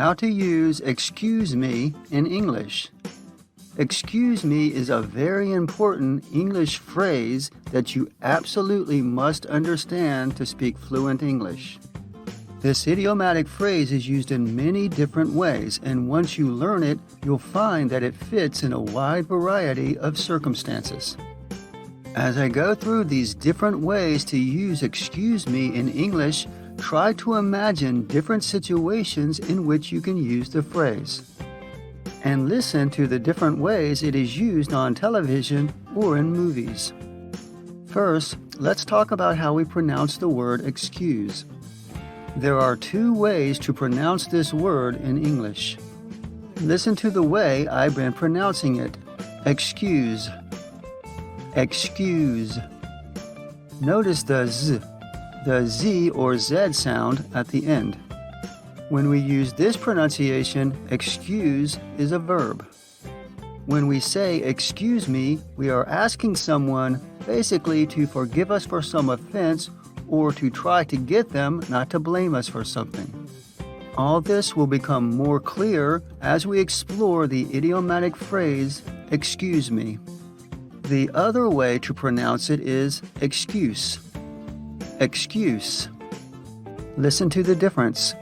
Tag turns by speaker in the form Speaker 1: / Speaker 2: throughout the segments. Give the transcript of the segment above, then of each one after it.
Speaker 1: How to use excuse me in English. Excuse me is a very important English phrase that you absolutely must understand to speak fluent English. This idiomatic phrase is used in many different ways, and once you learn it, you'll find that it fits in a wide variety of circumstances. As I go through these different ways to use excuse me in English, try to imagine different situations in which you can use the phrase. And listen to the different ways it is used on television or in movies. First, let's talk about how we pronounce the word excuse. There are two ways to pronounce this word in English. Listen to the way I've been pronouncing it. Excuse. Excuse. Notice the Z or Z sound at the end. When we use this pronunciation, excuse is a verb. When we say excuse me, we are asking someone basically to forgive us for some offense or to try to get them not to blame us for something. All this will become more clear as we explore the idiomatic phrase, excuse me. The other way to pronounce it is excuse. Excuse. Listen to the difference.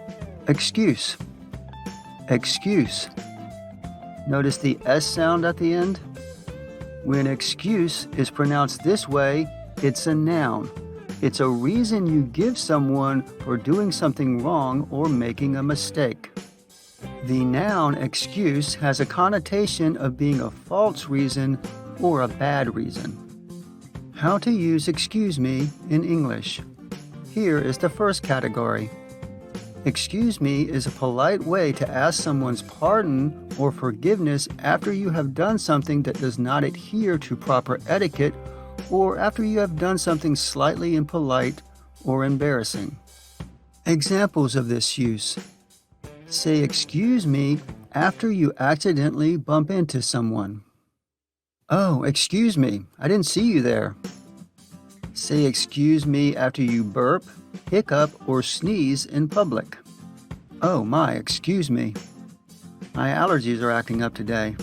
Speaker 1: Excuse. Excuse. Notice the S sound at the end? When excuse is pronounced this way, it's a noun. It's a reason you give someone for doing something wrong or making a mistake. The noun excuse has a connotation of being a false reason or a bad reason. How to use excuse me in English. Here is the first category. Excuse me is a polite way to ask someone's pardon or forgiveness after you have done something that does not adhere to proper etiquette or after you have done something slightly impolite or embarrassing. Examples of this use. Say excuse me after you accidentally bump into someone. Oh, excuse me, I didn't see you there. Say excuse me after you burp, hiccup, or sneeze in public. Oh my, excuse me. My allergies are acting up today.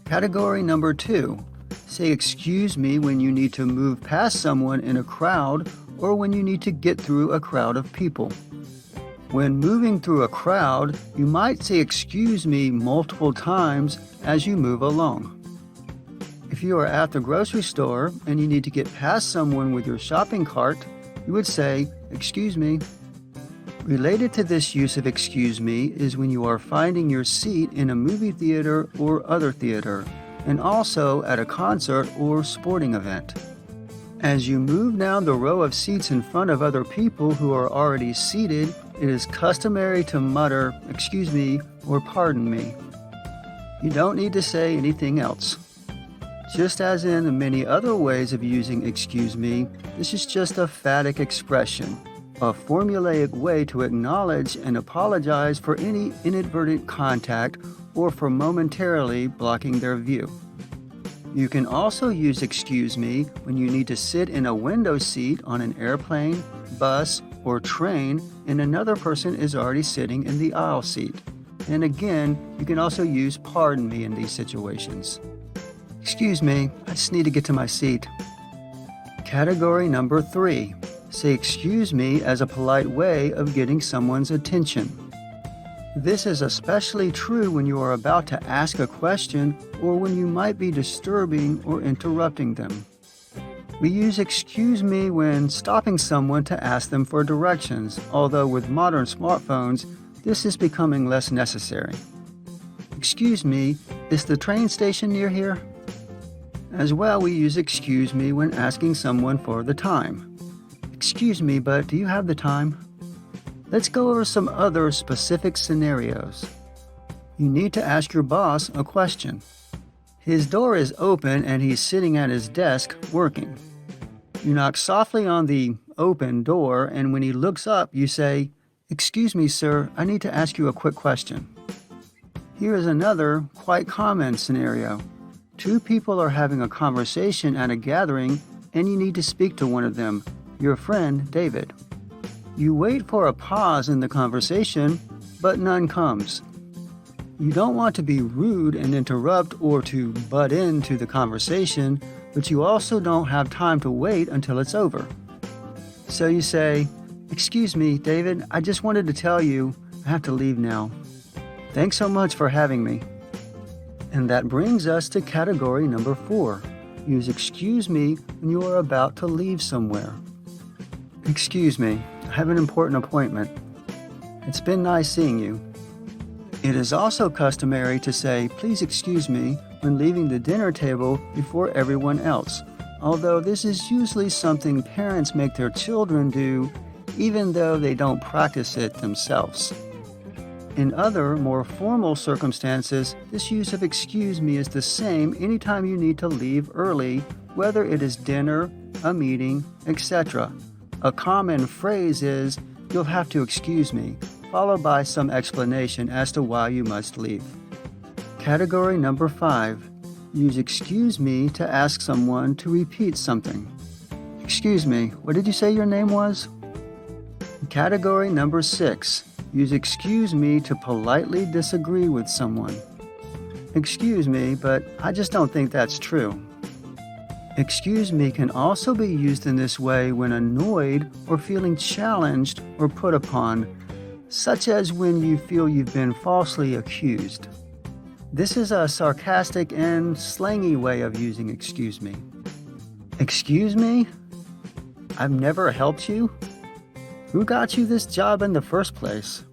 Speaker 1: Category number 2. Say excuse me when you need to move past someone in a crowd or when you need to get through a crowd of people. When moving through a crowd, you might say excuse me multiple times as you move along. If you are at the grocery store and you need to get past someone with your shopping cart, you would say, excuse me. Related to this use of excuse me is when you are finding your seat in a movie theater or other theater, and also at a concert or sporting event. As you move down the row of seats in front of other people who are already seated, it is customary to mutter, excuse me, or pardon me. You don't need to say anything else. Just as in the many other ways of using excuse me, this is just a phatic expression, a formulaic way to acknowledge and apologize for any inadvertent contact or for momentarily blocking their view. You can also use excuse me when you need to sit in a window seat on an airplane, bus, or train and another person is already sitting in the aisle seat. And again, you can also use pardon me in these situations. Excuse me, I just need to get to my seat. Category number 3. Say excuse me as a polite way of getting someone's attention. This is especially true when you are about to ask a question or when you might be disturbing or interrupting them. We use excuse me when stopping someone to ask them for directions, although with modern smartphones, this is becoming less necessary. Excuse me, is the train station near here? As well, we use excuse me when asking someone for the time. Excuse me, but do you have the time? Let's go over some other specific scenarios. You need to ask your boss a question. His door is open and he's sitting at his desk working. You knock softly on the open door, and when he looks up, you say, "Excuse me, sir, I need to ask you a quick question." Here is another quite common scenario. Two people are having a conversation at a gathering, and you need to speak to one of them, your friend David. You wait for a pause in the conversation, but none comes. You don't want to be rude and interrupt or to butt into the conversation, but you also don't have time to wait until it's over. So you say, "Excuse me, David, I just wanted to tell you I have to leave now. Thanks so much for having me." And that brings us to category number 4. Use excuse me when you are about to leave somewhere. "Excuse me, I have an important appointment. It's been nice seeing you." It is also customary to say, "Please excuse me," when leaving the dinner table before everyone else, although this is usually something parents make their children do, even though they don't practice it themselves. In other, more formal circumstances, this use of "excuse me" is the same anytime you need to leave early, whether it is dinner, a meeting, etc. A common phrase is, "You'll have to excuse me," followed by some explanation as to why you must leave. Category number 5. Use excuse me to ask someone to repeat something. "Excuse me, what did you say your name was?" Category number 6. Use excuse me to politely disagree with someone. "Excuse me, but I just don't think that's true." Excuse me can also be used in this way when annoyed or feeling challenged or put upon, such as when you feel you've been falsely accused. This is a sarcastic and slangy way of using excuse me. "Excuse me? I've never helped you? Who got you this job in the first place?"